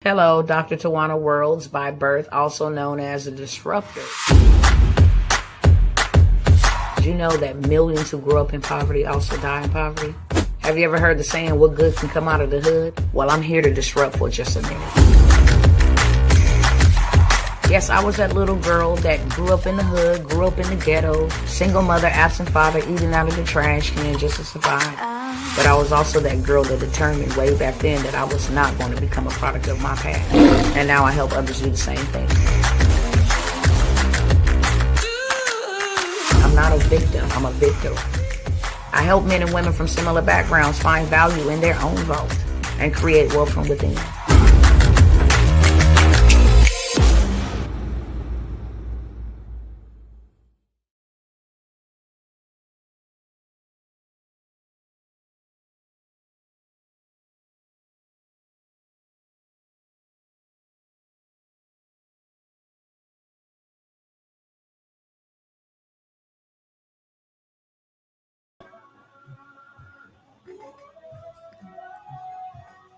Hello, Dr. Tawana Worlds, by birth also known as a disruptor. Did you know that millions who grew up in poverty also die in poverty? Have you ever heard the saying, what good can come out of the hood? Well, I'm here to disrupt for just a minute. Yes, I was that little girl that grew up in the hood, grew up in the ghetto, single mother, absent father, eating out of the trash can just to survive. But I was also that girl that determined way back then that I was not going to become a product of my past. And now I help others do the same thing. I'm not a victim, I'm a victor. I help men and women from similar backgrounds find value in their own vault and create wealth from within.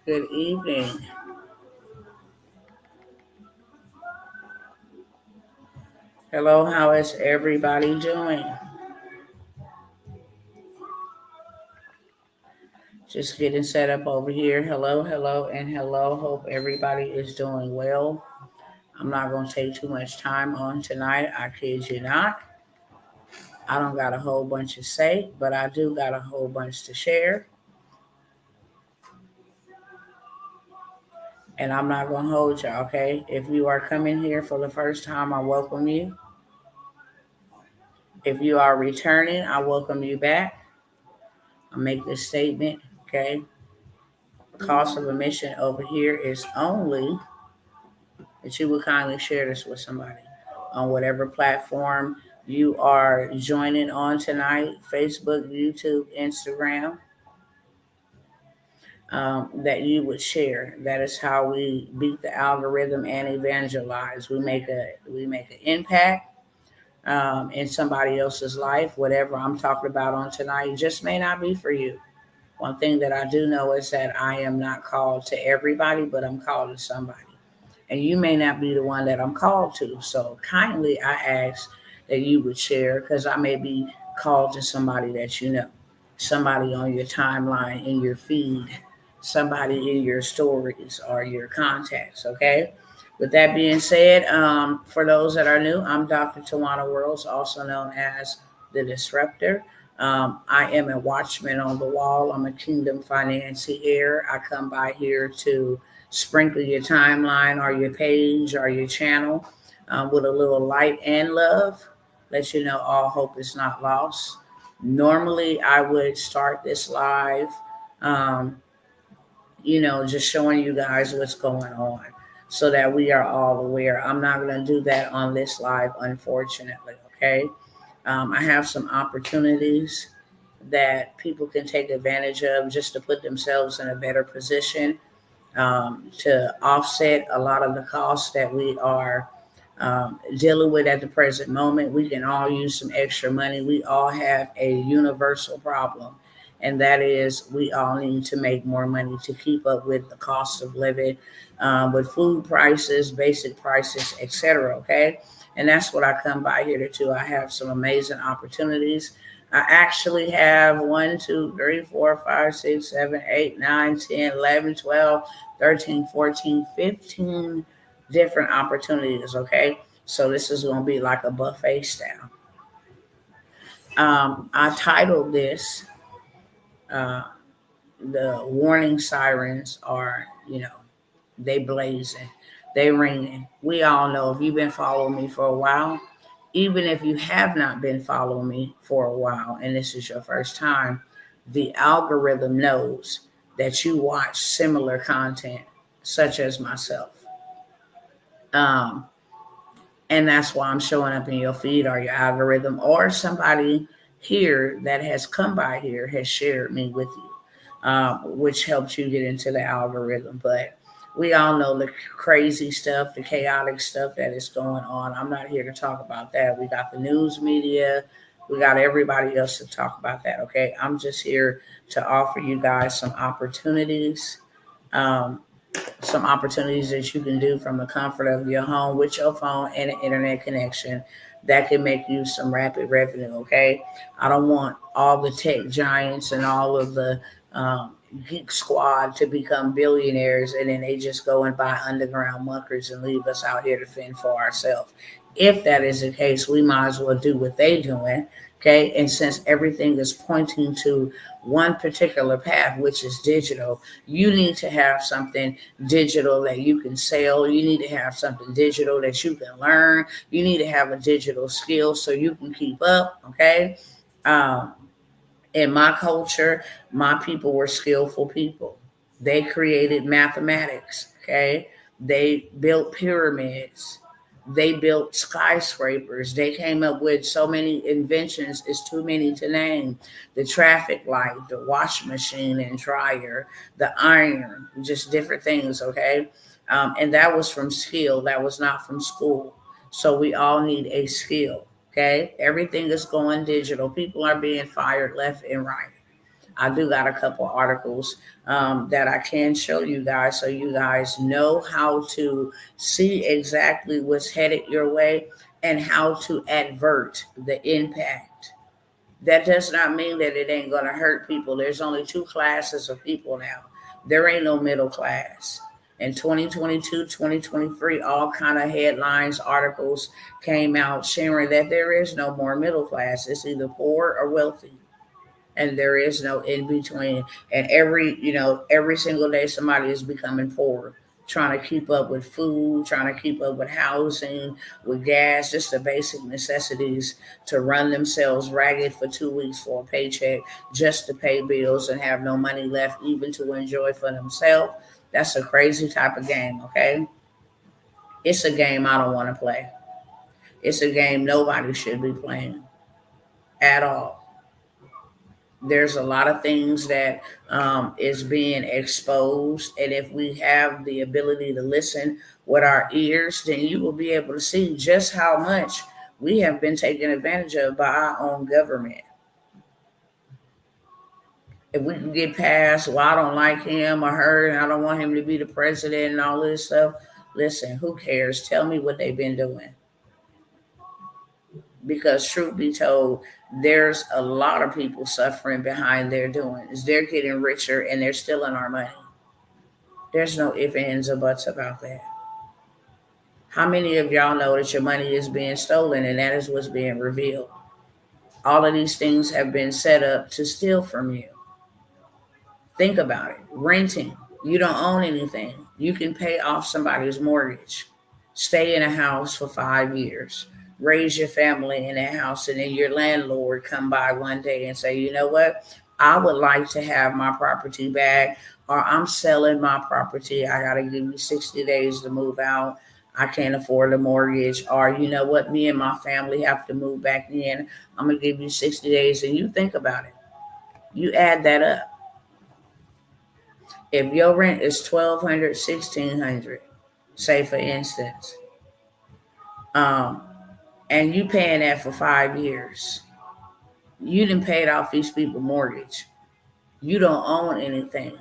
Good evening. Hello, how is everybody doing? Just getting set up over here. Hello, and hello. Hope everybody is doing well. I'm not going to take too much time on tonight. I kid you not. I don't got a whole bunch to say, but I do got a whole bunch to share. And I'm not going to hold you, okay? If you are coming here for the first time, I welcome you. If you are returning, I welcome you back. I'll make this statement, okay? The cost of admission over here is only that you would kindly share this with somebody on whatever platform you are joining on tonight, Facebook, YouTube, Instagram, that you would share. That is how we beat the algorithm and evangelize. We make an impact in somebody else's life. Whatever I'm talking about on tonight just may not be for you. One thing that I do know is that I am not called to everybody, but I'm called to somebody. And you may not be the one that I'm called to. So kindly, I ask that you would share, because I may be called to somebody that you know, somebody on your timeline, in your feed, somebody in your stories or your contacts, okay? With that being said, for those that are new, I'm Dr. Tawana Worlds, also known as the Disruptor. I am a watchman on the wall. I'm a kingdom financier. I come by here to sprinkle your timeline or your page or your channel with a little light and love. Let you know all hope is not lost. Normally, I would start this live, just showing you guys what's going on so that we are all aware. I'm not going to do that on this live, unfortunately, okay? I have some opportunities that people can take advantage of just to put themselves in a better position, to offset a lot of the costs that we are dealing with at the present moment. We can all use some extra money. We all have a universal problem, and that is we all need to make more money to keep up with the cost of living, with food prices, basic prices, etc. Okay, and that's what I come by here to do. I have some amazing opportunities. I actually have 1, 2, 3, 4, 5, 6, 7, 8, 9, 10, 11, 12, 13, 14, 15 different opportunities, okay? So this is going to be like a buffet style. I titled this, the warning sirens are, they blazing, they ringing. We all know, if you've been following me for a while, even if you have not been following me for a while and this is your first time, the algorithm knows that you watch similar content, such as myself. And that's why I'm showing up in your feed or your algorithm, or somebody here that has come by here has shared me with you, which helps you get into the algorithm. But we all know the crazy stuff, the chaotic stuff that is going on. I'm not here to talk about that. We got the news media. We got everybody else to talk about that, okay? I'm just here to offer you guys some opportunities some opportunities that you can do from the comfort of your home with your phone and an internet connection that can make you some rapid revenue. Okay, I don't want all the tech giants and all of the geek squad to become billionaires and then they just go and buy underground munkers and leave us out here to fend for ourselves. If that is the case, we might as well do what they're doing. Okay, and since everything is pointing to one particular path, which is digital, you need to have something digital that you can sell. You need to have something digital that you can learn. You need to have a digital skill so you can keep up. Okay. Um, in my culture, my people were skillful people. They created mathematics, okay? They built pyramids. They built skyscrapers. They came up with so many inventions, it's too many to name. The traffic light, the washing machine and dryer, the iron, just different things, okay? And that was from skill, that was not from school. So we all need a skill. Okay, everything is going digital. People are being fired left and right. I do got a couple articles that I can show you guys so you guys know how to see exactly what's headed your way and how to advert the impact. That does not mean that it ain't going to hurt people. There's only two classes of people now. There ain't no middle class. In 2022, 2023, all kind of headlines, articles came out sharing that there is no more middle class. It's either poor or wealthy, and there is no in between. And every single day somebody is becoming poor, trying to keep up with food, trying to keep up with housing, with gas, just the basic necessities to run themselves ragged for 2 weeks for a paycheck, just to pay bills and have no money left even to enjoy for themselves. That's a crazy type of game. Okay, it's a game I don't want to play. It's a game nobody should be playing at all. There's a lot of things that is being exposed, and if we have the ability to listen with our ears, then you will be able to see just how much we have been taken advantage of by our own government. If we can get past, well, I don't like him or her and I don't want him to be the president and all this stuff, listen, who cares? Tell me what they've been doing. Because truth be told, there's a lot of people suffering behind their doings. They're getting richer and they're stealing our money. There's no ifs, ands, or buts about that. How many of y'all know that your money is being stolen and that is what's being revealed? All of these things have been set up to steal from you. Think about it. Renting. You don't own anything. You can pay off somebody's mortgage. Stay in a house for 5 years. Raise your family in that house, and then your landlord come by one day and say, you know what? I would like to have my property back, or I'm selling my property. I got to give you 60 days to move out. I can't afford a mortgage. Or, you know what? Me and my family have to move back in. I'm going to give you 60 days. And you think about it. You add that up. If your rent is 1,200, 1,600, say for instance, um, and you paying that for 5 years, you done paid off these people mortgage. You don't own anything.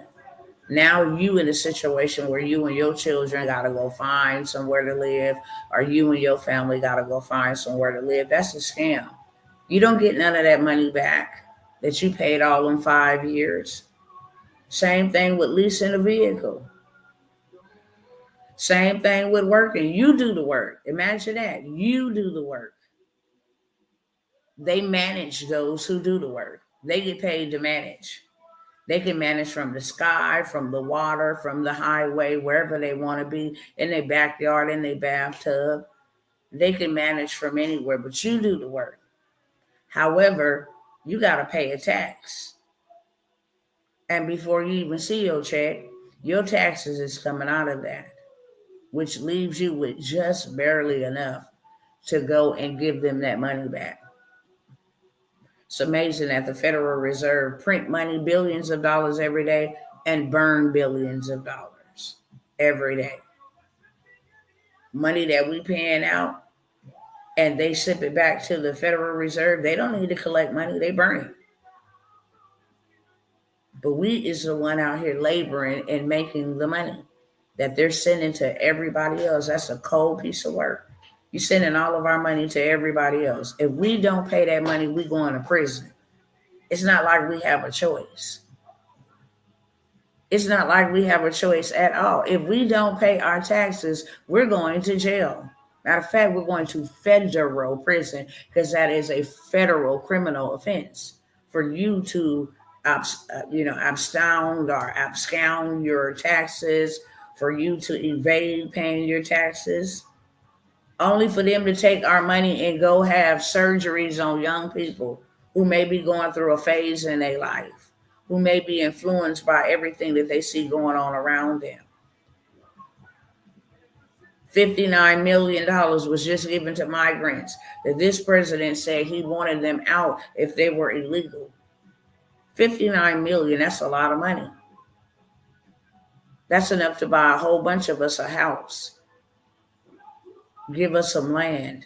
Now you in a situation where you and your children gotta go find somewhere to live, or you and your family gotta go find somewhere to live. That's a scam. You don't get none of that money back that you paid all in 5 years. Same thing with leasing a vehicle. Same thing with working. You do the work. Imagine that. You do the work. They manage those who do the work. They get paid to manage. They can manage from the sky, from the water, from the highway, wherever they want to be, in their backyard, in their bathtub. They can manage from anywhere, but you do the work. However, you got to pay a tax. And before you even see your check, your taxes is coming out of that, which leaves you with just barely enough to go and give them that money back. It's amazing that the Federal Reserve print money, billions of dollars every day, and burn billions of dollars every day. Money that we paying out, and they ship it back to the Federal Reserve. They don't need to collect money, they burn it. But we is the one out here laboring and making the money. that they're sending to everybody else. That's a cold piece of work. You're sending all of our money to everybody else. If we don't pay that money, we going to prison. It's not like we have a choice. It's not like we have a choice at all. If we don't pay our taxes, we're going to jail. Matter of fact, we're going to federal prison because that is a federal criminal offense. For you to, abscond or abscond your taxes, for you to evade paying your taxes, only for them to take our money and go have surgeries on young people who may be going through a phase in their life, who may be influenced by everything that they see going on around them. $59 million was just given to migrants that this president said he wanted them out if they were illegal. 59 million, that's a lot of money. That's enough to buy a whole bunch of us a house. Give us some land.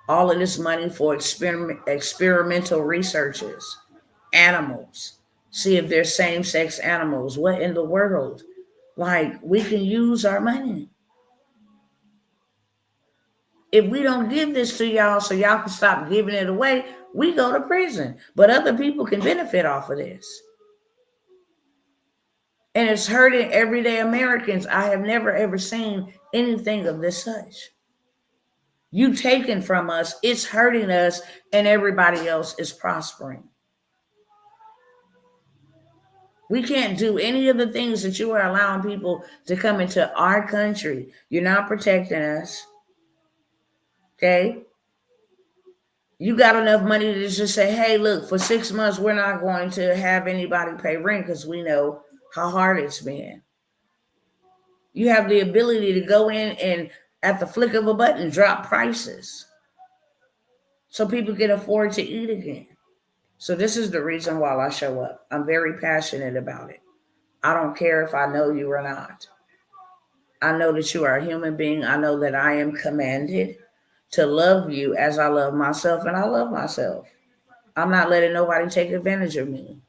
All of this money for experimental researches, animals, see if they're same-sex animals. What in the world? Like, we can use our money. If we don't give this to y'all so y'all can stop giving it away, we go to prison. But other people can benefit off of this. And it's hurting everyday Americans. I have never, ever seen anything of this such. You taken from us, it's hurting us, and everybody else is prospering. We can't do any of the things that you are allowing people to come into our country. You're not protecting us. Okay? You got enough money to just say, hey, look, for 6 months, we're not going to have anybody pay rent because we know how hard it's been. You have the ability to go in and at the flick of a button, drop prices so people can afford to eat again. So this is the reason why I show up. I'm very passionate about it. I don't care if I know you or not. I know that you are a human being. I know that I am commanded to love you as I love myself, and I love myself. I'm not letting nobody take advantage of me.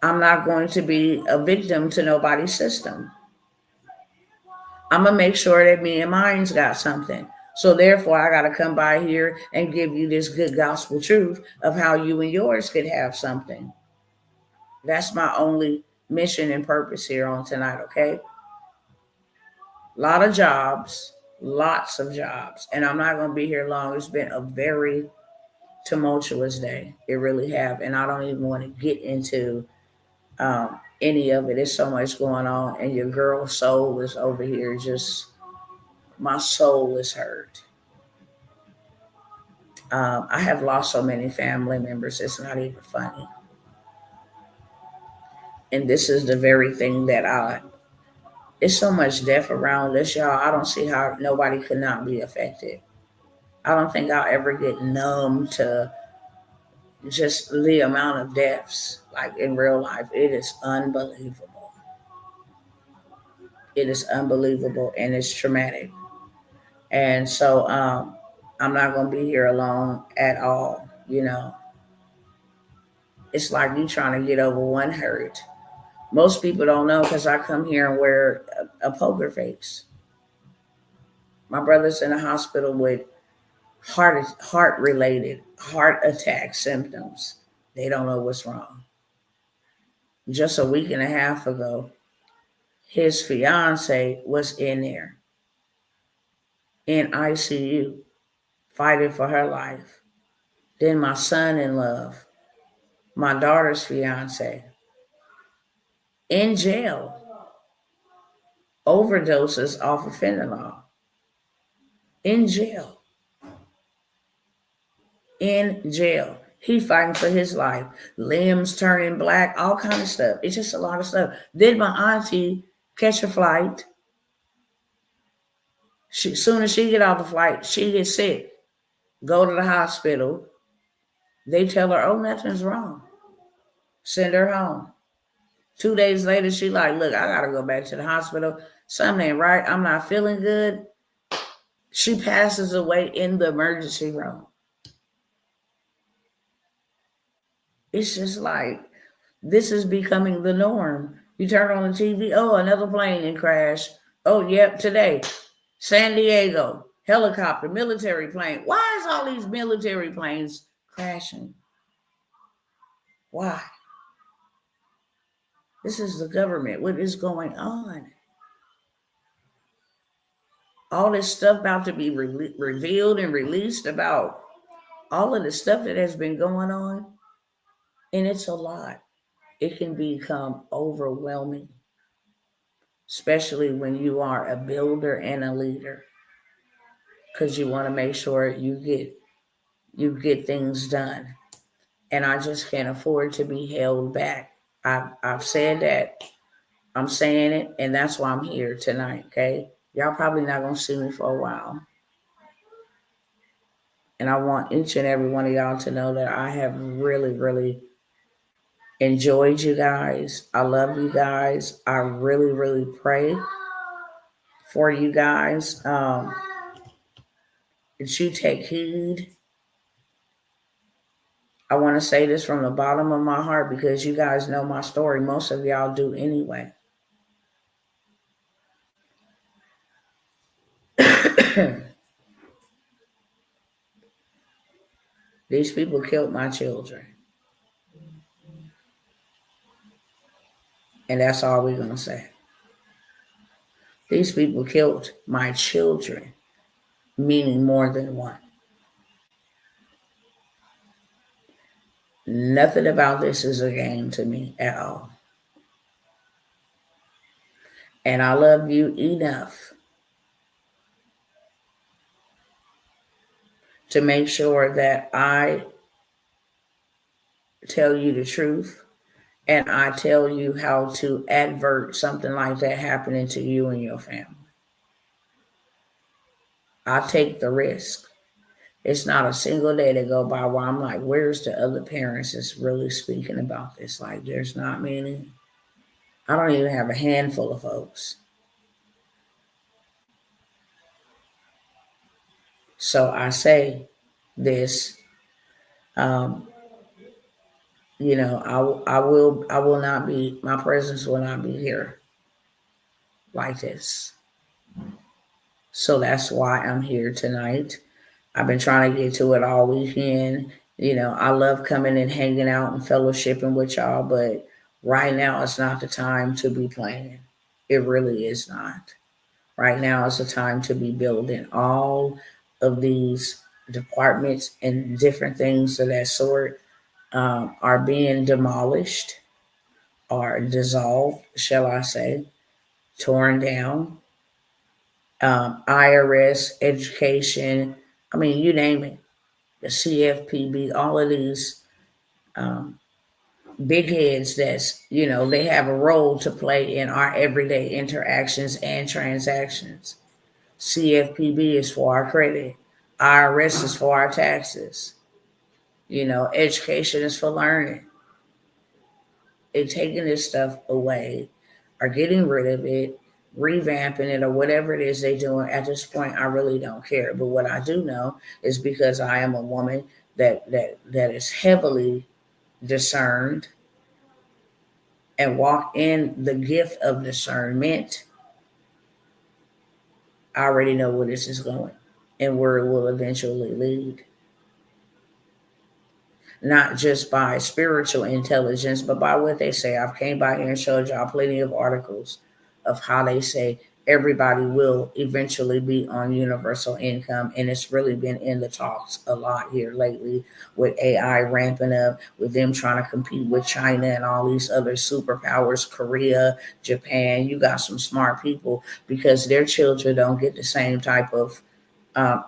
I'm not going to be a victim to nobody's system. I'm going to make sure that me and mine's got something. So therefore, I got to come by here and give you this good gospel truth of how you and yours could have something. That's my only mission and purpose here on tonight, okay? A lot of jobs, lots of jobs. And I'm not going to be here long. It's been a very tumultuous day. It really have. And I don't even want to get into any of it. There's so much going on. And your girl's soul is over here. Just, my soul is hurt. I have lost so many family members. It's not even funny. And this is the very thing that it's so much death around us, y'all. I don't see how nobody could not be affected. I don't think I'll ever get numb to just the amount of deaths, like in real life. It is unbelievable. It is unbelievable, and it's traumatic. And so I'm not going to be here alone at all, It's like you trying to get over one hurt. Most people don't know because I come here and wear a poker face. My brother's in the hospital with heart-related heart attack symptoms. They don't know what's wrong. Just a week and a half ago, his fiance was in there in ICU, fighting for her life. Then my son-in-law, my daughter's fiance, in jail, overdoses off of fentanyl. In jail. He fighting for his life. Limbs turning black, all kind of stuff. It's just a lot of stuff. Then my auntie catch a flight. Soon as she get off the flight, she gets sick. Go to the hospital. They tell her, oh, nothing's wrong. Send her home. 2 days later, she like, look, I got to go back to the hospital. Something ain't right. I'm not feeling good. She passes away in the emergency room. It's just like, this is becoming the norm You turn on the TV, oh, another plane and crash. Oh, yep, today, San Diego, helicopter, military plane. Why is all these military planes crashing? Why? This is the government. What is going on? All this stuff about to be revealed and released about all of the stuff that has been going on. And it's a lot. It can become overwhelming, especially when you are a builder and a leader, because you want to make sure you get things done. And I just can't afford to be held back. I've said that. I'm saying it, and that's why I'm here tonight, okay? Y'all probably not going to see me for a while. And I want each and every one of y'all to know that I have really, really enjoyed you guys. I love you guys. I really, really pray for you guys. That you take heed. I want to say this from the bottom of my heart because you guys know my story. Most of y'all do anyway. These people killed my children. And that's all we're going to say. These people killed my children, meaning more than one. Nothing about this is a game to me at all. And I love you enough to make sure that I tell you the truth and I tell you how to avert something like that happening to you and your family. I take the risk. It's not a single day that go by where I'm like, where's the other parents that's really speaking about this? Like, there's not many. I don't even have a handful of folks. So I say this, you know, I will not be, my presence will not be here like this. So that's why I'm here tonight. I've been trying to get to it all weekend. You know, I love coming and hanging out and fellowshipping with y'all, but right now it's not the time to be playing. It really is not. Right now is the time to be building. All of these departments and different things of that sort are being demolished or dissolved, shall I say, torn down. IRS, education, I mean, you name it, the CFPB, all of these big heads that's, you know, they have a role to play in our everyday interactions and transactions. CFPB is for our credit. IRS is for our taxes. You know, education is for learning. They're taking this stuff away or getting rid of it, revamping it, or whatever it is they're doing. At this point, I really don't care. But what I do know is because I am a woman that is heavily discerned and walk in the gift of discernment, I already know where this is going and where it will eventually lead. Not just by spiritual intelligence, but by what they say. I've came by here and showed y'all plenty of articles of how they say everybody will eventually be on universal income. And it's really been in the talks a lot here lately with AI ramping up, with them trying to compete with China and all these other superpowers, Korea, Japan. You got some smart people because their children don't get the same type of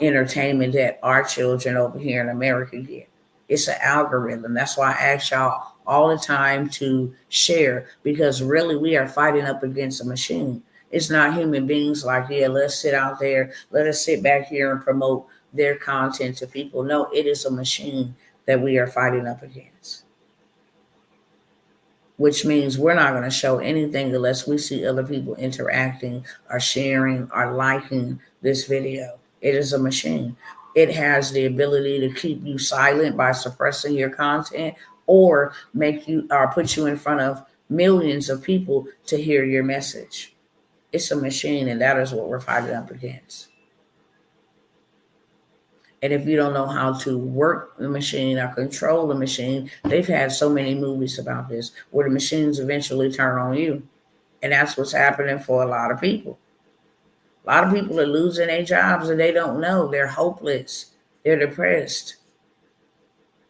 entertainment that our children over here in America get. It's an algorithm. That's why I ask y'all all the time to share, because really we are fighting up against a machine. It's not human beings like, yeah, let's sit out there, let us sit back here and promote their content to people. No, it is a machine that we are fighting up against, which means we're not going to show anything unless we see other people interacting or sharing or liking this video. It is a machine. It has the ability to keep you silent by suppressing your content or make you or put you in front of millions of people to hear your message. It's a machine, and that is what we're fighting up against. And if you don't know how to work the machine or control the machine, they've had so many movies about this where the machines eventually turn on you. And that's what's happening for a lot of people. A lot of people are losing their jobs and they don't know. They're hopeless. They're depressed.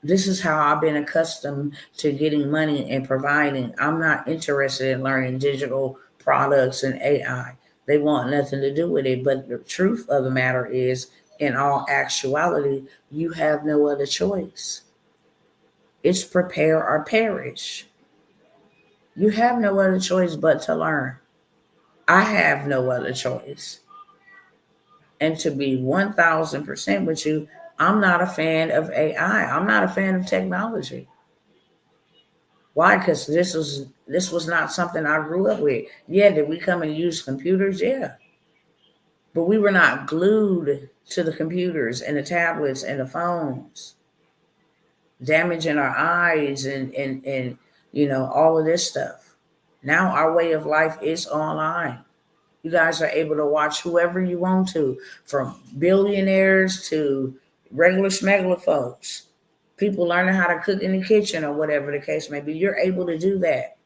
This is how I've been accustomed to getting money and providing. I'm not interested in learning digital products and AI. They want nothing to do with it. But the truth of the matter is, in all actuality, you have no other choice. It's prepare or perish. You have no other choice but to learn. I have no other choice. And to be 1000% with you, I'm not a fan of AI. I'm not a fan of technology. Why? Because this was not something I grew up with. Yeah, did we come and use computers? Yeah. But we were not glued to the computers and the tablets and the phones, damaging our eyes and all of this stuff. Now our way of life is online. You guys are able to watch whoever you want to, from billionaires to regular smuggler folks, people learning how to cook in the kitchen or whatever the case may be. You're able to do that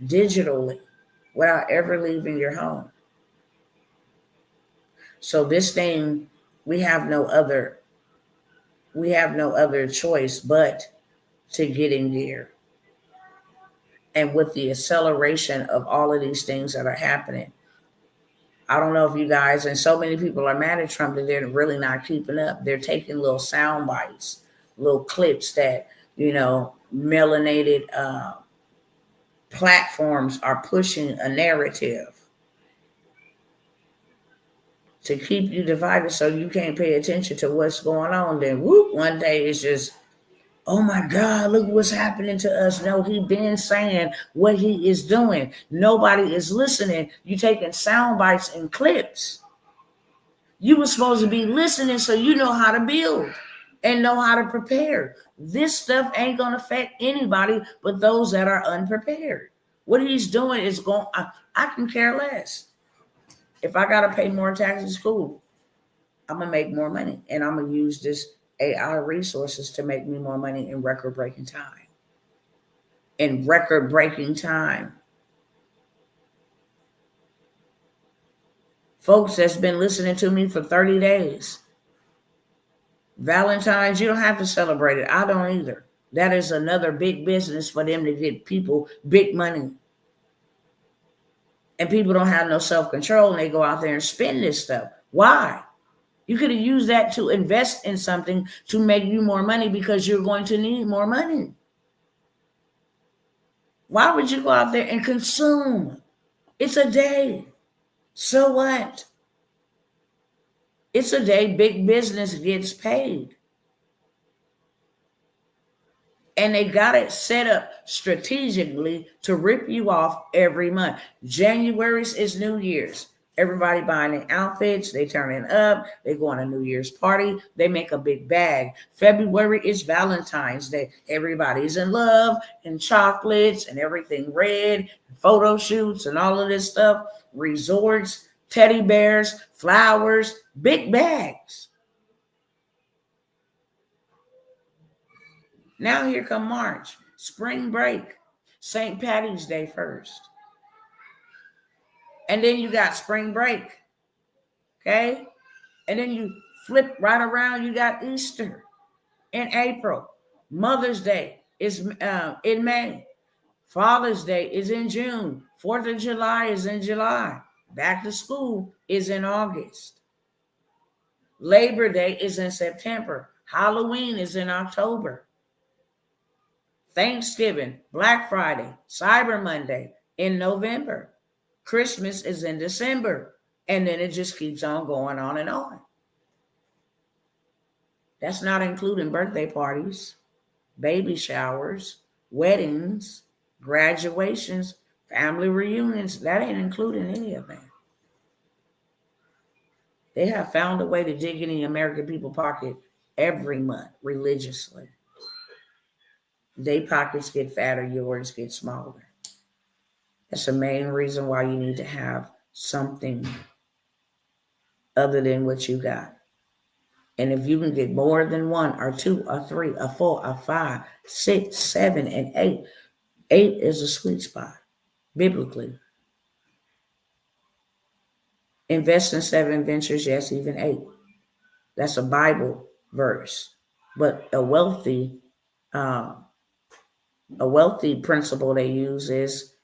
digitally without ever leaving your home. So this thing, we have no other choice but to get in gear. And with the acceleration of all of these things that are happening, I don't know if you guys, and so many people are mad at Trump that they're really not keeping up. They're taking little sound bites, little clips that, melanated platforms are pushing a narrative to keep you divided so you can't pay attention to what's going on. Then whoop, one day it's just, oh my God, look what's happening to us. No, he been saying what he is doing. Nobody is listening. You taking sound bites and clips. You were supposed to be listening so you know how to build and know how to prepare. This stuff ain't going to affect anybody but those that are unprepared. What he's doing is I can care less. If I got to pay more taxes, cool. I'm going to make more money, and I'm going to use this AI resources to make me more money in record-breaking time. Folks that's been listening to me for 30 days. Valentine's, you don't have to celebrate it. I don't either. That is another big business for them to get people big money. And people don't have no self-control, and they go out there and spend this stuff. Why? You could have used that to invest in something to make you more money because you're going to need more money. Why would you go out there and consume? It's a day. So what? It's a day big business gets paid. And they got it set up strategically to rip you off every month. January's is New Year's. Everybody buying their outfits. They turning up. They go on a New Year's party. They make a big bag. February is Valentine's Day. Everybody's in love and chocolates and everything red, photo shoots and all of this stuff. Resorts, teddy bears, flowers, big bags. Now here come March, spring break, St. Patty's Day first. And then you got spring break, okay? And then you flip right around, you got Easter in April. Mother's Day is in May. Father's Day is in June. 4th of July is in July. Back to school is in August. Labor Day is in September. Halloween is in October. Thanksgiving, Black Friday, Cyber Monday in November. Christmas is in December. And then it just keeps on going on and on. That's not including birthday parties, baby showers, weddings, graduations, family reunions. That ain't including any of that. They have found a way to dig in the American people pocket every month religiously. Their pockets get fatter, yours get smaller. That's the main reason why you need to have something other than what you got. And if you can get more than one or two or three or four or five, six, seven, and eight, eight is a sweet spot biblically. Invest in seven ventures, yes, even eight. That's a Bible verse. But uh, a wealthy principle they use is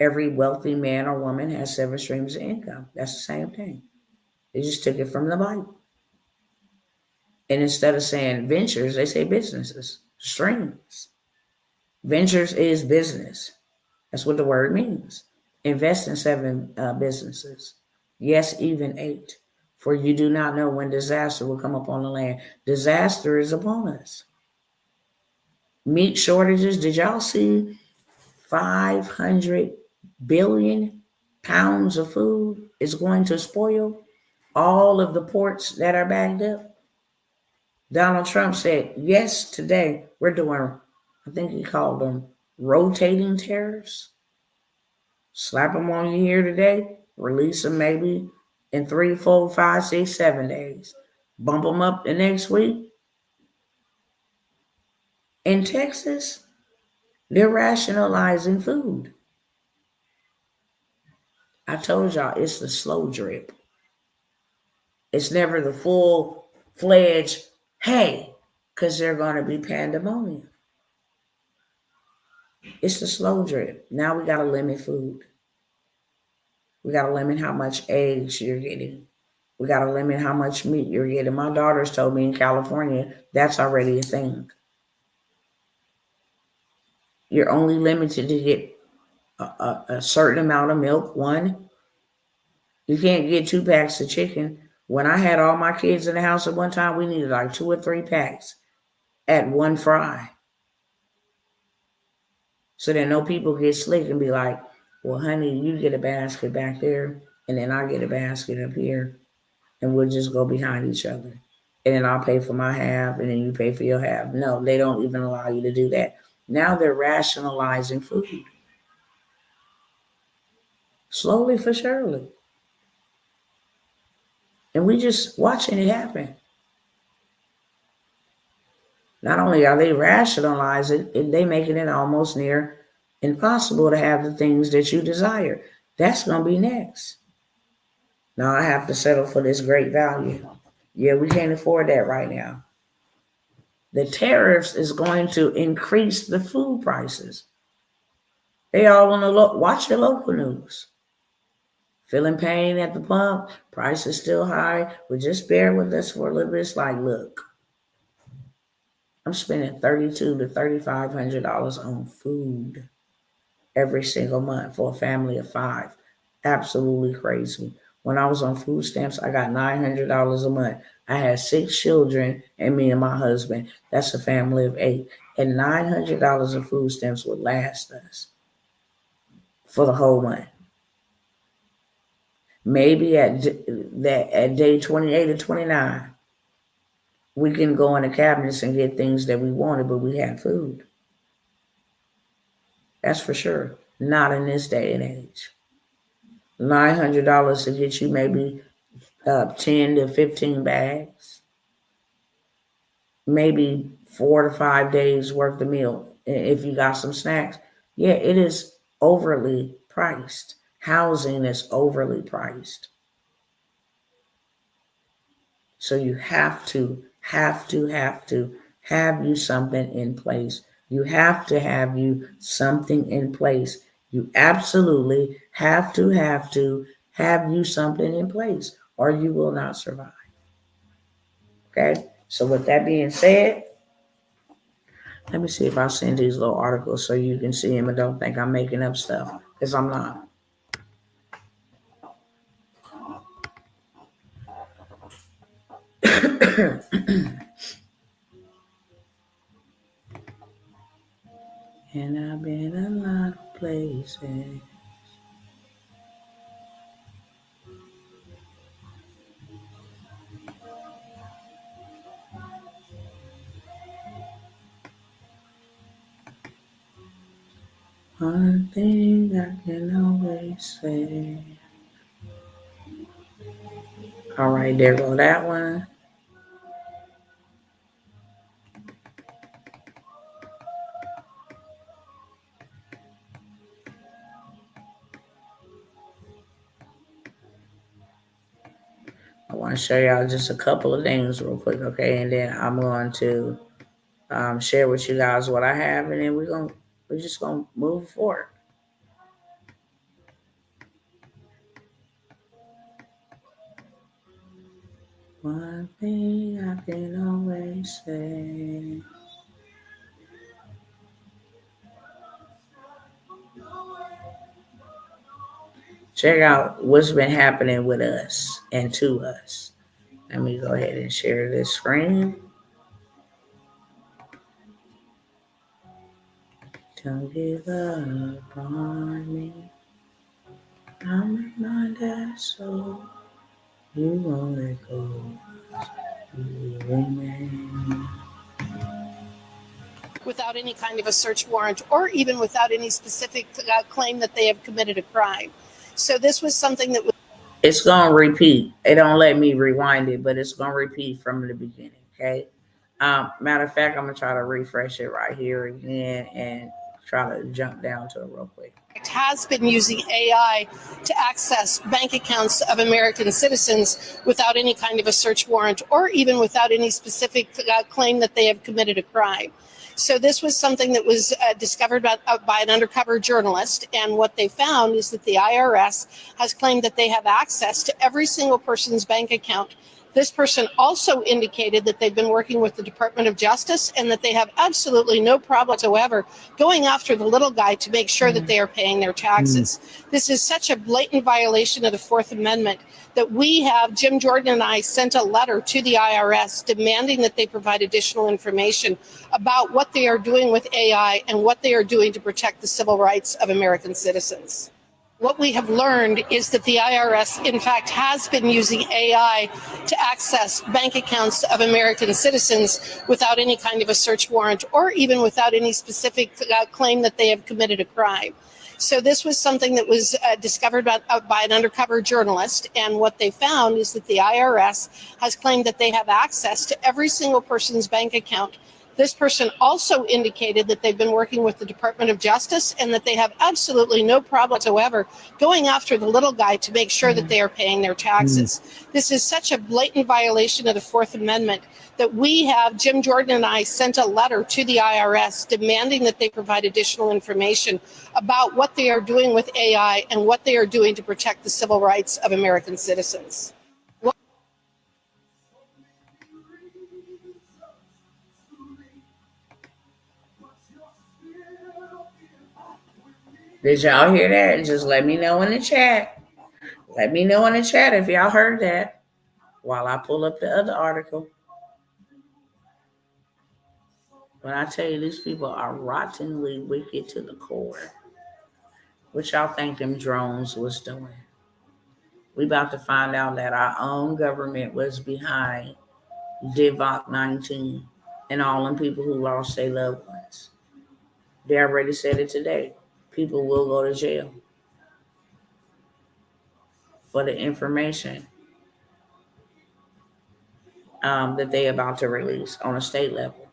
every wealthy man or woman has seven streams of income. That's the same thing. They just took it from the Bible. And instead of saying ventures, they say businesses, streams. Ventures is business. That's what the word means. Invest in seven businesses. Yes, even eight. For you do not know when disaster will come upon the land. Disaster is upon us. Meat shortages. Did y'all see 500 billion pounds of food is going to spoil all of the ports that are backed up? Donald Trump said, yes, today we're doing, I think he called them rotating tariffs. Slap them on you here today, release them maybe in 3, 4, 5, 6, 7 days. Bump them up the next week. In Texas, they're rationalizing food. I told y'all it's the slow drip. It's never the full-fledged, hey, because they're going to be pandemonium. It's the slow drip. Now we got to limit food. We got to limit how much eggs you're getting. We got to limit how much meat you're getting. My daughters told me in California, that's already a thing. You're only limited to get a certain amount of milk. One, you can't get 2 packs of chicken. When I had all my kids in the house at one time, we needed like 2 or 3 packs at one fry. So that no people get slick and be like, well, honey, you get a basket back there, and then I get a basket up here, and we'll just go behind each other. And then I'll pay for my half, and then you pay for your half. No, they don't even allow you to do that. Now they're rationalizing food. Slowly for surely. And we just watching it happen. Not only are they rationalizing it, they making it almost near impossible to have the things that you desire. That's going to be next. Now I have to settle for this great value. Yeah, we can't afford that right now. The tariffs is going to increase the food prices. They all on the watch your local news. Feeling pain at the pump, price is still high, but just bear with us for a little bit. It's like, look, I'm spending $3,200 to $3,500 on food every single month for a family of 5. Absolutely crazy. When I was on food stamps, I got $900 a month. I had 6 children and me and my husband. That's a family of 8. And $900 of food stamps would last us for the whole month. Maybe at day 28 or 29, we can go in the cabinets and get things that we wanted, but we had food. That's for sure. Not in this day and age. $900 to get you maybe 10 to 15 bags, maybe 4 to 5 days worth of meal. If you got some snacks, yeah, it is overly priced. Housing is overly priced. So you have to have you something in place. You have to have you something in place. You absolutely have to have you something in place, or you will not survive. Okay? So with that being said, let me see if I'll send these little articles so you can see them and don't think I'm making up stuff, because I'm not. And I've been a lot of places. One thing I can always say. All right, there go that one. I want to show y'all just a couple of things real quick, okay? And then I'm going to share with you guys what I have, and then we're just gonna move forward. One thing I can always say. Check out what's been happening with us and to us. Let me go ahead and share this screen. Don't give up on me. I'm my dad, so you won't let go. You remain. Without any kind of a search warrant or even without any specific claim that they have committed a crime. So this was something that was... It's going to repeat. It don't let me rewind it, but it's going to repeat from the beginning, okay? Matter of fact, I'm going to try to refresh it right here again and try to jump down to it real quick. Has been using AI to access bank accounts of American citizens without any kind of a search warrant or even without any specific claim that they have committed a crime. So this was something that was discovered by an undercover journalist, and what they found is that the IRS has claimed that they have access to every single person's bank account. This person also indicated that they've been working with the Department of Justice and that they have absolutely no problem whatsoever going after the little guy to make sure that they are paying their taxes. This is such a blatant violation of the Fourth Amendment that Jim Jordan and I sent a letter to the IRS demanding that they provide additional information about what they are doing with AI and what they are doing to protect the civil rights of American citizens. What we have learned is that the IRS, in fact, has been using AI to access bank accounts of American citizens without any kind of a search warrant or even without any specific claim that they have committed a crime. So this was something that was discovered by an undercover journalist, and what they found is that the IRS has claimed that they have access to every single person's bank account. This person also indicated that they've been working with the Department of Justice and that they have absolutely no problem whatsoever going after the little guy to make sure that they are paying their taxes. This is such a blatant violation of the Fourth Amendment that Jim Jordan and I sent a letter to the IRS demanding that they provide additional information about what they are doing with AI and what they are doing to protect the civil rights of American citizens. Did y'all hear that? Just let me know in the chat. Let me know in the chat if y'all heard that while I pull up the other article. When I tell you these people are rottenly wicked to the core, what y'all think them drones was doing? We about to find out that our own government was behind Divock 19 and all them people who lost their loved ones. They already said it today. People will go to jail for the information that they about to release on a state level.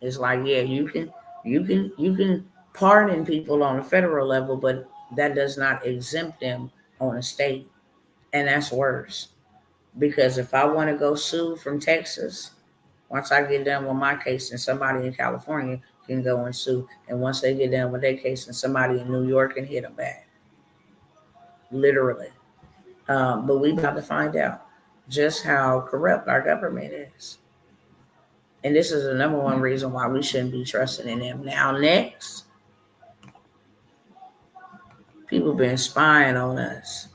It's like, yeah, you can pardon people on a federal level, but that does not exempt them on a state, and that's worse. Because if I want to go sue from Texas, once I get done with my case, and somebody in California can go and sue, and once they get done with their case, and somebody in New York can hit them back, literally. But we about to find out just how corrupt our government is. And this is the number one reason why we shouldn't be trusting in them. Now, next, people been spying on us.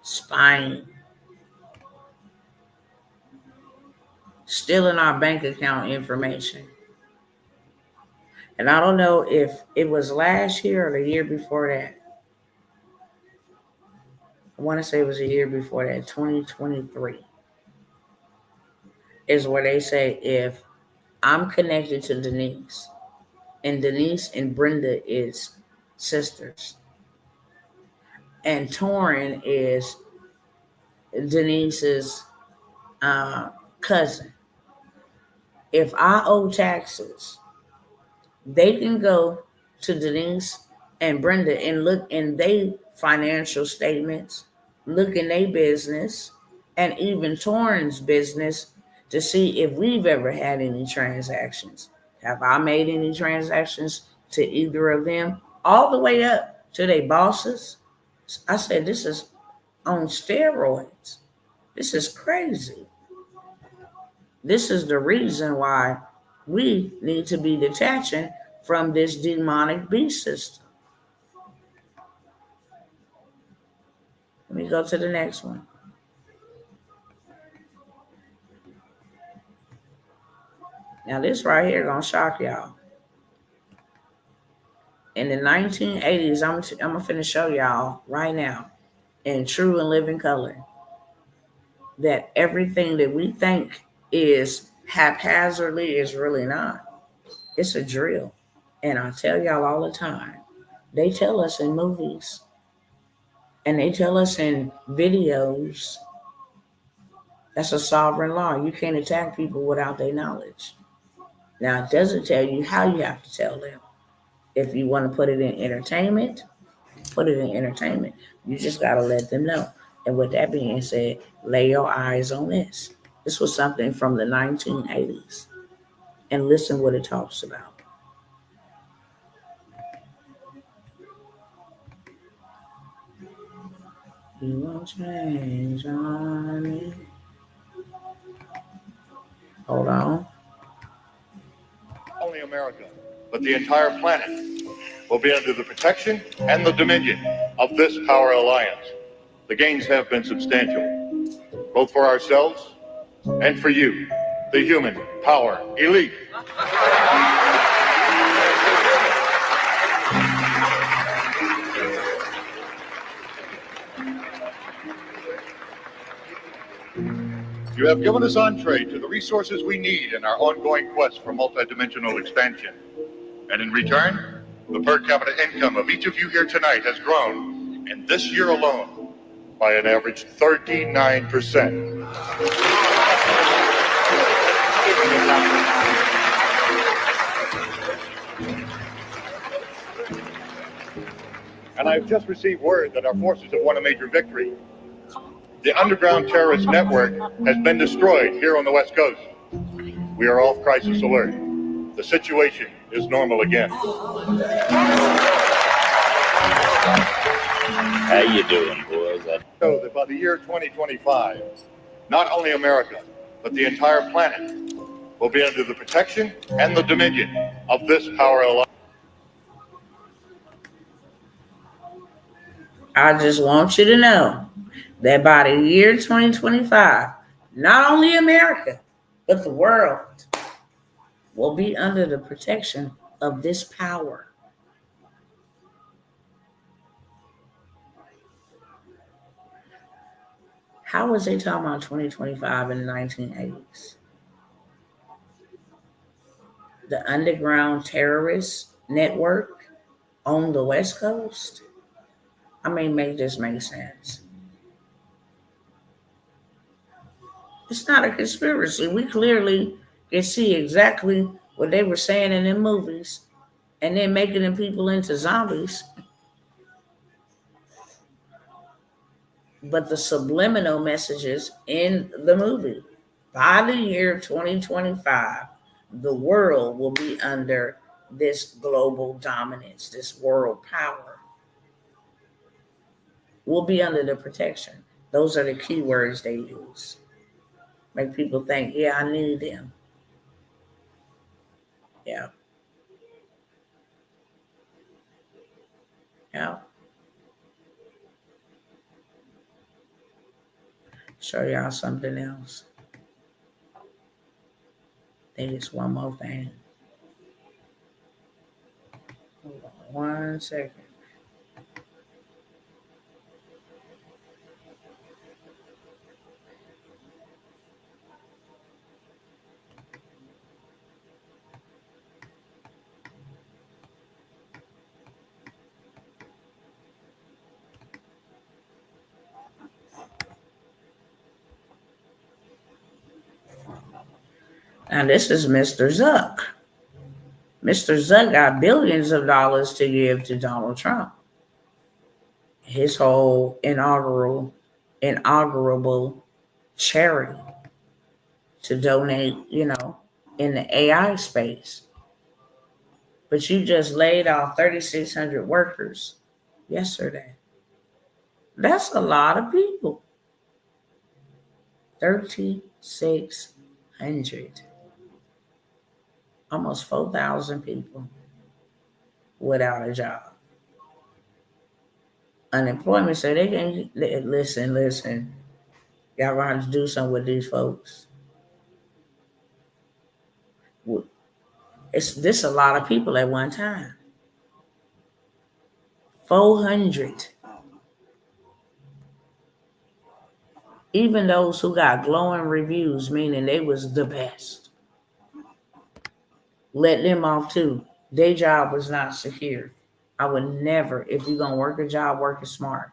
Spying. Stealing our bank account information. And I don't know if it was last year or the year before that. I want to say it was a year before that, 2023. Is where they say if I'm connected to Denise, and Denise and Brenda is sisters. And Torin is Denise's cousin. If I owe taxes, they can go to Denise and Brenda and look in their financial statements, look in their business, and even Torrin's business to see if we've ever had any transactions. Have I made any transactions to either of them? All the way up to their bosses. I said, this is on steroids. This is crazy. This is the reason why we need to be detaching from this demonic beast system. Let me go to the next one. Now this right here gonna shock y'all. In the 1980s, I'm finna show y'all right now in true and living color that everything that we think is haphazardly is really not. It's a drill. And I tell y'all all the time, they tell us in movies and they tell us in videos, that's a sovereign law. You can't attack people without their knowledge. Now, it doesn't tell you how you have to tell them. If you want to put it in entertainment, put it in entertainment. You just got to let them know. And with that being said, lay your eyes on this. This was something from the 1980s. And listen what it talks about. You won't change on me. Hold on. Only America, but the entire planet will be under the protection and the dominion of this power alliance. The gains have been substantial, both for ourselves and for you, the human power elite. You have given us entree to the resources we need in our ongoing quest for multidimensional expansion. And in return, the per capita income of each of you here tonight has grown, in this year alone, by an average 39%. And I've just received word that our forces have won a major victory. The underground terrorist network has been destroyed here on the West Coast. We are off crisis alert. The situation is normal again. How you doing, boys? So that by the year 2025, not only America, but the entire planet will be under the protection and the dominion of this power alliance. I just want you to know that by the year 2025, not only America, but the world will be under the protection of this power. How was they talking about 2025 in the 1980s? The underground terrorist network on the West Coast? I mean, make this make sense. It's not a conspiracy. We clearly can see exactly what they were saying in them movies and then making them people into zombies. But the subliminal messages in the movie, by the year 2025, the world will be under this global dominance, this world power. Will be under the protection. Those are the key words they use. Make people think, yeah, I need them. Yeah. Yeah. Show y'all something else. I think it's one more thing. Hold on 1 second. Now, this is Mr. Zuck. Mr. Zuck got billions of dollars to give to Donald Trump. His whole inaugural charity to donate, in the AI space. But you just laid off 3,600 workers yesterday. That's a lot of people. 3,600. Almost 4,000 people without a job. Unemployment said they can listen. Y'all gonna have to do something with these folks. It's this a lot of people at one time. 400. Even those who got glowing reviews, meaning they was the best. Let them off too. Their job was not secure. I would never, if you're gonna work a job, work it smart.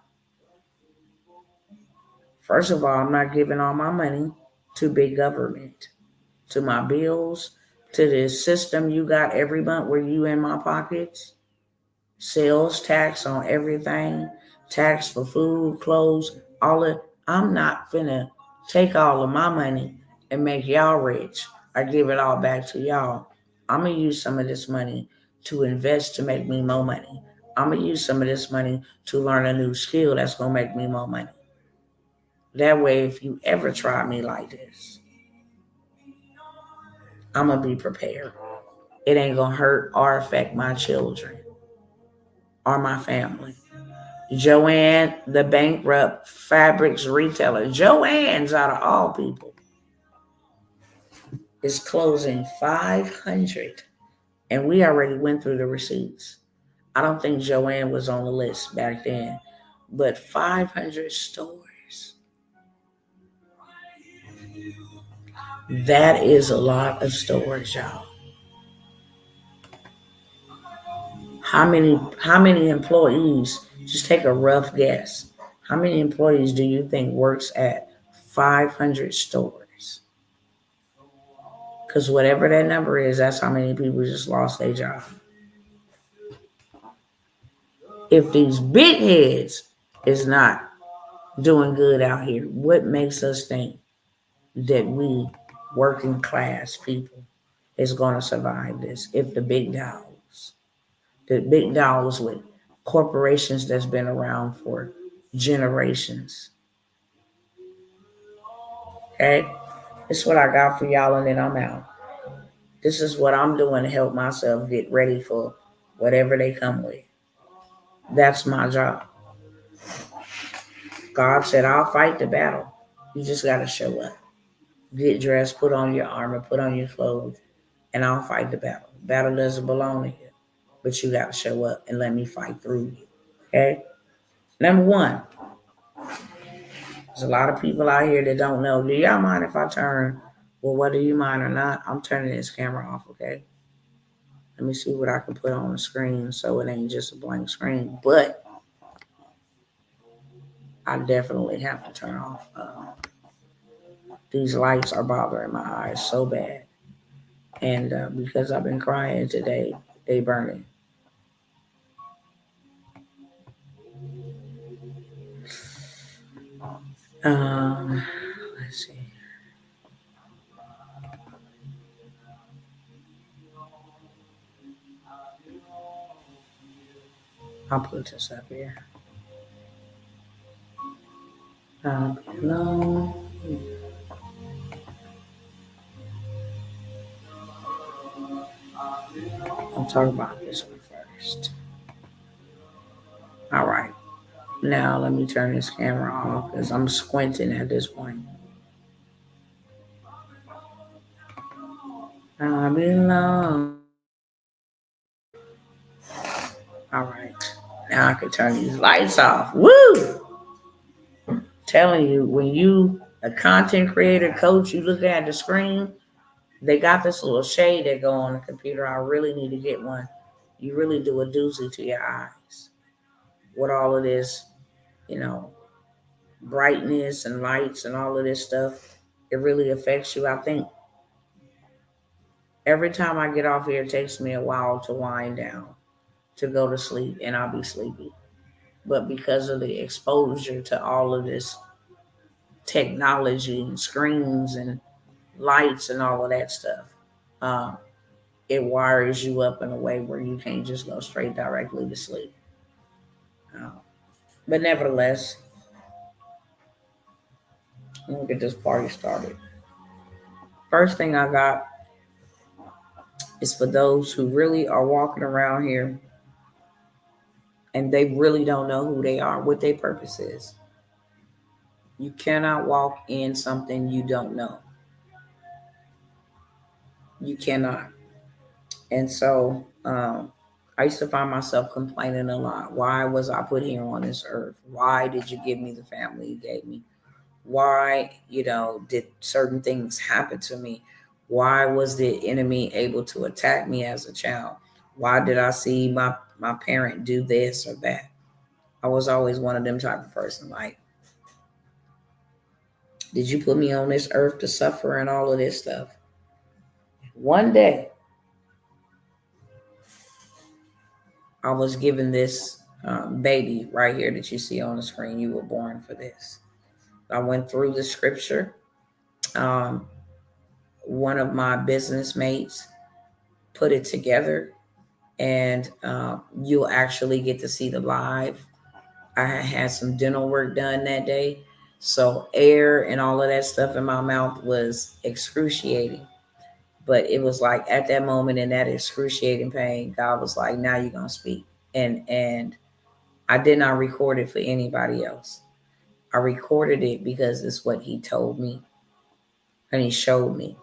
First of all, I'm not giving all my money to big government, to my bills, to this system you got every month where you in my pockets. Sales tax on everything, tax for food, clothes, all of. I'm not finna take all of my money and make y'all rich or give it all back to y'all. I'm gonna use some of this money to invest to make me more money. I'm gonna use some of this money to learn a new skill that's gonna make me more money. That way, if you ever try me like this, I'm gonna be prepared. It ain't gonna hurt or affect my children or my family. Joanne, the bankrupt fabrics retailer, Joanne's out of all people, is closing 500. And we already went through the receipts. I don't think Joanne was on the list back then, but 500 stores. That is a lot of stores, y'all. How many employees, just take a rough guess. How many employees do you think works at 500 stores? Because whatever that number is, that's how many people just lost their job. If these big heads is not doing good out here, what makes us think that we working class people is going to survive this? If the big dogs with corporations that's been around for generations. Okay, this is what I got for y'all, and then I'm out. This is what I'm doing to help myself get ready for whatever they come with. That's my job. God said, I'll fight the battle. You just got to show up. Get dressed, put on your armor, put on your clothes, and I'll fight the battle. The battle doesn't belong to you, but you got to show up and let me fight through you. Okay? Number one, there's a lot of people out here that don't know. Do y'all mind if I turn, well, whether you mind or not, I'm turning this camera off, okay? Let me see what I can put on the screen so it ain't just a blank screen. But I definitely have to turn off. These lights are bothering my eyes so bad. And because I've been crying today, they burning. Let's see. I'll put this up here. Below. I'll talk about this one first. All right. Now let me turn this camera off because I'm squinting at this point. I belong. All right. Now I can turn these lights off. Woo! Telling you, when you a content creator, coach, you look at the screen, they got this little shade that go on the computer. I really need to get one. You really do a doozy to your eyes with all of this, brightness and lights and all of this stuff. It really affects you. I think Every time I get off here, it takes me a while to wind down, to go to sleep, and I'll be sleepy. But because of the exposure to all of this technology and screens and lights and all of that stuff, uh, it wires you up in a way where you can't just go straight directly to sleep. Uh, but nevertheless, let me get this party started. First thing I got is for those who really are walking around here and they really don't know who they are, what their purpose is. You cannot walk in something you don't know. You cannot. And so I used to find myself complaining a lot. Why was I put here on this earth? Why did you give me the family you gave me? Why, did certain things happen to me? Why was the enemy able to attack me as a child? Why did I see my parent do this or that? I was always one of them type of person. Like, did you put me on this earth to suffer and all of this stuff? One day, I was given this baby right here that you see on the screen. You were born for this. I went through the scripture. One of my business mates put it together, and you'll actually get to see the live. I had some dental work done that day, so air and all of that stuff in my mouth was excruciating. But it was like at that moment in that excruciating pain, God was like, "Now you're gonna speak." And I did not record it for anybody else. I recorded it because it's what He told me, and He showed me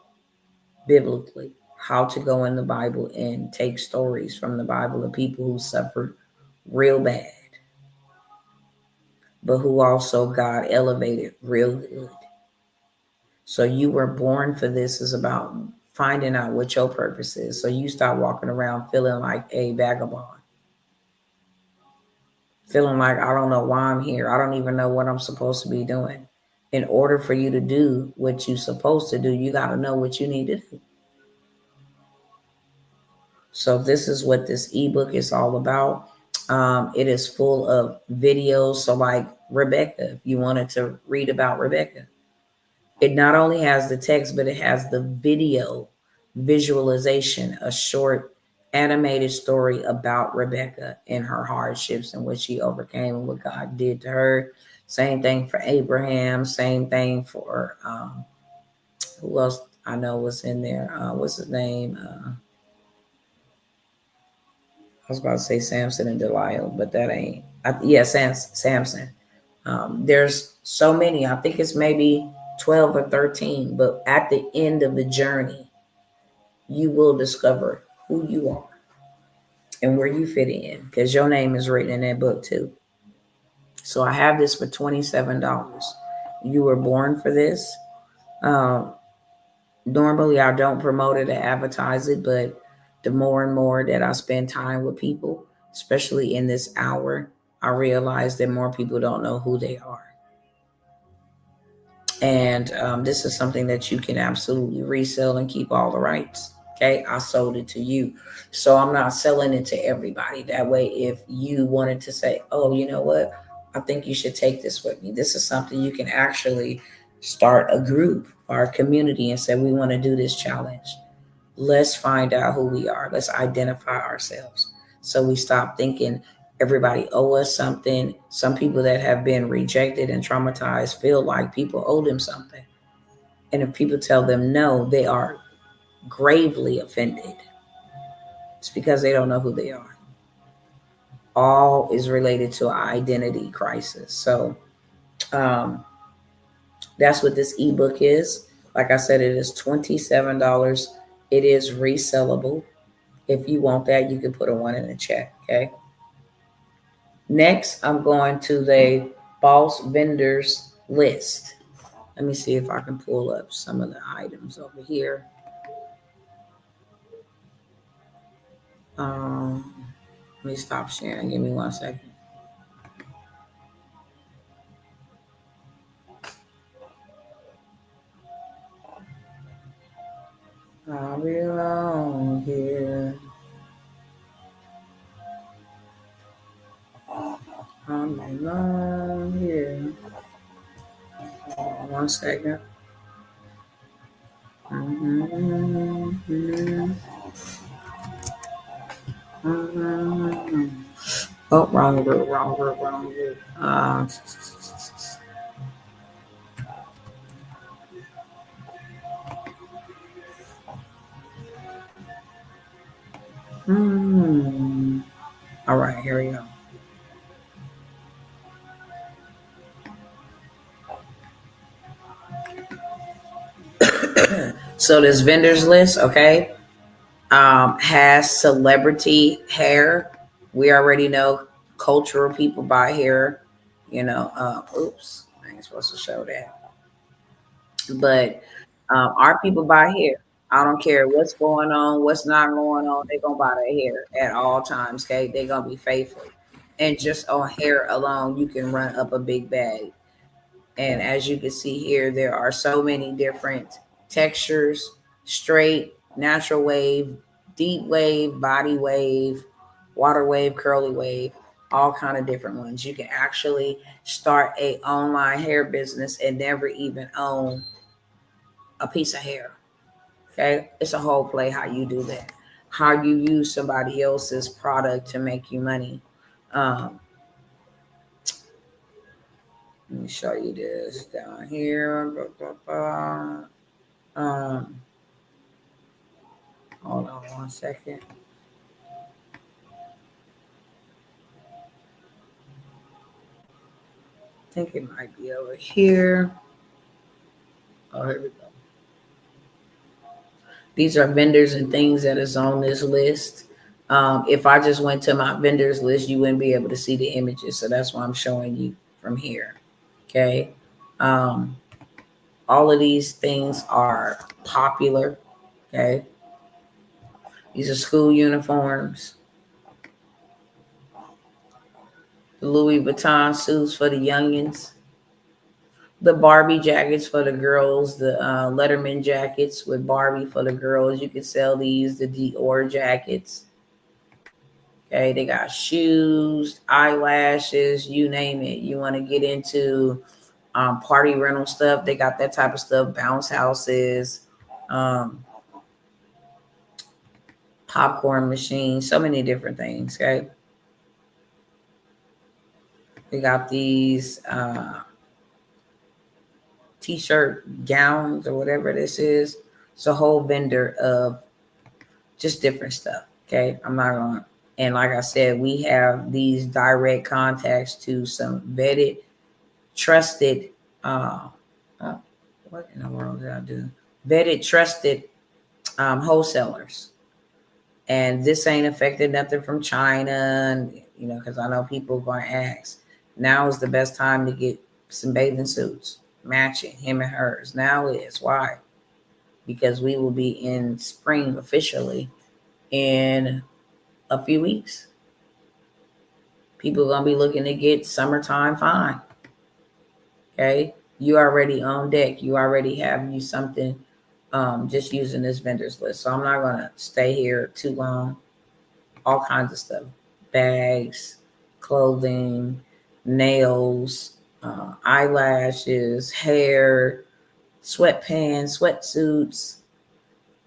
biblically how to go in the Bible and take stories from the Bible of people who suffered real bad, but who also God elevated real good. So you were born for this is about finding out what your purpose is. So you start walking around feeling like a vagabond, feeling like I don't know why I'm here. I don't even know what I'm supposed to be doing. In order for you to do what you're supposed to do, you got to know what you need to do. So this is what this ebook is all about. It is full of videos. So like Rebecca, if you wanted to read about Rebecca, it not only has the text, but it has the video visualization, a short animated story about Rebecca and her hardships and what she overcame and what God did to her. Same thing for Abraham. Same thing for who else I know was in there. What's his name? I was about to say Samson and Delilah, but that ain't. Samson. There's so many. I think it's maybe 12 or 13. But at the end of the journey, you will discover who you are and where you fit in, because your name is written in that book too. So I have this for $27. You were born for this. Normally, I don't promote it or advertise it, but the more and more that I spend time with people, especially in this hour, I realize that more people don't know who they are. And this is something that you can absolutely resell and keep all the rights. Okay, I sold it to you. So I'm not selling it to everybody. That way, if you wanted to say, oh, you know what? I think you should take this with me. This is something you can actually start a group or a community and say, we want to do this challenge. Let's find out who we are. Let's identify ourselves. So we stop thinking everybody owe us something. Some people that have been rejected and traumatized feel like people owe them something. And if people tell them no, they are gravely offended. It's because they don't know who they are. All is related to an identity crisis. So that's what this ebook is. Like I said, it is $27. It is resellable. If you want that, you can put a 1 in the chat. Okay. Next, I'm going to the boss vendors list. Let me see if I can pull up some of the items over here. Let me stop sharing. Give me 1 second. I'll be alone. Long here. Hold on 1 second. Oh, wrong group. All right, here we go. So this vendors list, okay, has celebrity hair. We already know cultural people buy hair. Oops, I ain't supposed to show that. But our people buy hair. I don't care what's going on, what's not going on. They're gonna buy their hair at all times. Okay, they're gonna be faithful. And just on hair alone, you can run up a big bag. And as you can see here, there are so many different textures: straight, natural wave, deep wave, body wave, water wave, curly wave, all kind of different ones. You can actually start a online hair business and never even own a piece of hair. Okay, it's a whole play how you do that, how you use somebody else's product to make you money. Um, Let me show you this down here. Hold on 1 second. I think it might be over here. Oh, here we go. These are vendors and things that is on this list. If I just went to my vendors list, you wouldn't be able to see the images. So that's why I'm showing you from here. Okay. All of these things are popular. Okay. These are school uniforms. The Louis Vuitton suits for the youngins. The Barbie jackets for the girls, the Letterman jackets with Barbie for the girls. You can sell these, the Dior jackets. Okay, they got shoes, eyelashes, you name it. You want to get into party rental stuff, they got that type of stuff, bounce houses, popcorn machines, so many different things, okay? We got these t-shirt gowns or whatever this is. It's a whole vendor of just different stuff. Okay. I'm not going to, and like I said, we have these direct contacts to some vetted, trusted, what in the world did I do? Vetted, trusted wholesalers. And this ain't affected nothing from China. And, because I know people are going to ask. Now is the best time to get some bathing suits matching him and hers. Now is why? Because we will be in spring officially in a few weeks. People are going to be looking to get summertime fine. Okay. You already on deck. You already have you something just using this vendors list. So I'm not going to stay here too long. All kinds of stuff. Bags, clothing, nails, eyelashes, hair, sweatpants, sweatsuits,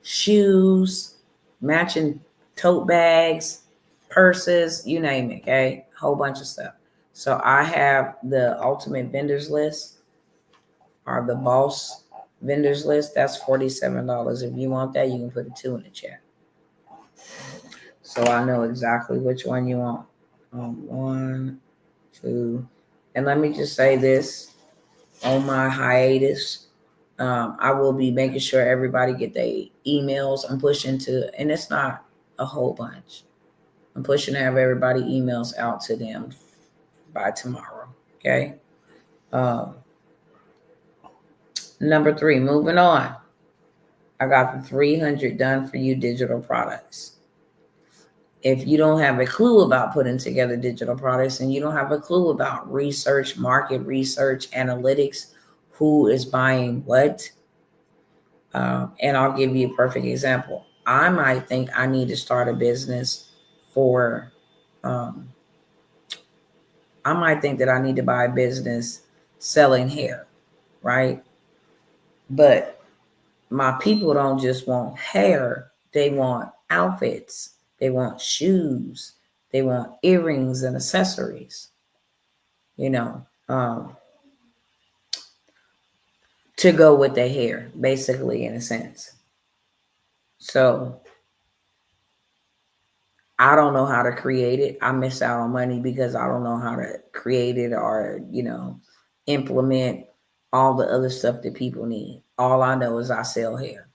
shoes, matching tote bags, purses, you name it, okay? Whole bunch of stuff. So I have the ultimate vendors list or the boss vendors list. That's $47. If you want that, you can put a 2 in the chat. So I know exactly which one you want. 1, 2. And let me just say this, on my hiatus, I will be making sure everybody get their emails. I'm pushing to, and it's not a whole bunch. I'm pushing to have everybody emails out to them by tomorrow. Okay. Number 3, moving on. I got the 300 done for you digital products. If you don't have a clue about putting together digital products and you don't have a clue about research, market research, analytics, who is buying what, and I'll give you a perfect example. I might think I need to start a business for, I I might think that I need to buy a business selling hair, right? But my people don't just want hair, they want outfits, they want shoes, they want earrings and accessories, you know, to go with their hair, basically, in a sense. So I don't know how to create it. I miss out on money because I don't know how to create it or, implement all the other stuff that people need. All I know is I sell hair.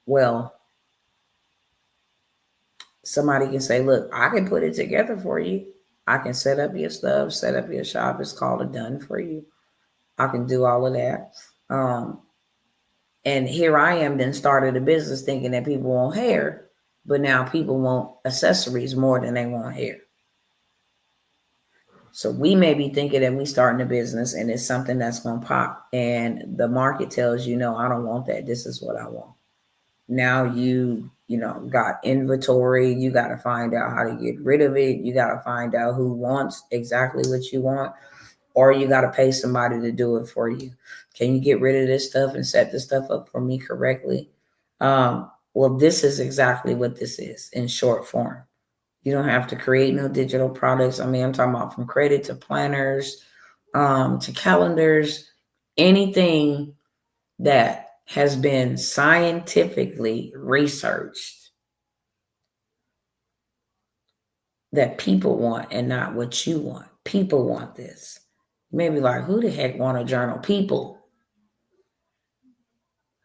Well, somebody can say, look, I can put it together for you. I can set up your stuff, set up your shop. It's called a done for you. I can do all of that. And here I am, then started a business thinking that people want hair, but now people want accessories more than they want hair. So we may be thinking that we starting a business and it's something that's going to pop, and the market tells you, no, I don't want that. This is what I want. Now you got inventory. You got to find out how to get rid of it. You got to find out who wants exactly what you want, or you got to pay somebody to do it for you. Can you get rid of this stuff and set this stuff up for me correctly? Well, this is exactly what this is in short form. You don't have to create no digital products. I mean, I'm talking about from credit to planners, to calendars, anything that has been scientifically researched that people want and not what you want. People want this. Maybe like, who the heck want a journal? People.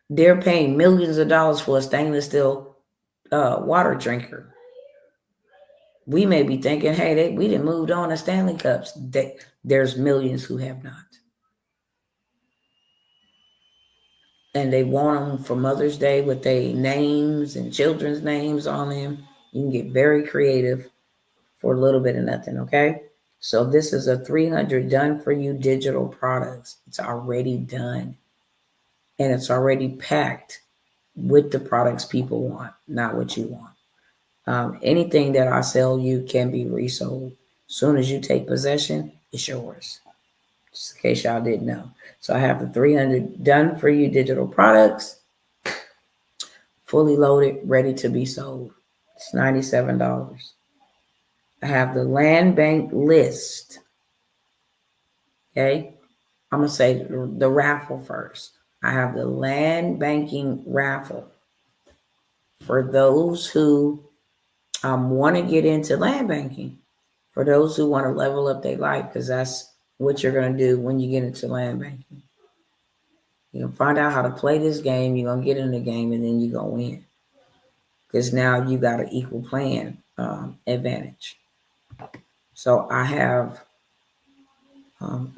They're paying millions of dollars for a stainless steel water drinker. We may be thinking, hey, we done moved on to Stanley Cups. There's millions who have not. And they want them for Mother's Day with their names and children's names on them. You can get very creative for a little bit of nothing, okay? So this is a 300 done for you digital products. It's already done. And it's already packed with the products people want, not what you want. Anything that I sell you can be resold. As soon as you take possession, it's yours. Just in case y'all didn't know. So I have the 300 done for you digital products, fully loaded, ready to be sold. It's $97. I have the land bank list. Okay. I'm going to say the raffle first. I have the land banking raffle for those who want to get into land banking, for those who want to level up their life, because that's what you're going to do when you get into land banking. You're going to find out how to play this game. You're going to get in the game, and then you're going to win. Because now you got an equal playing advantage. So I have the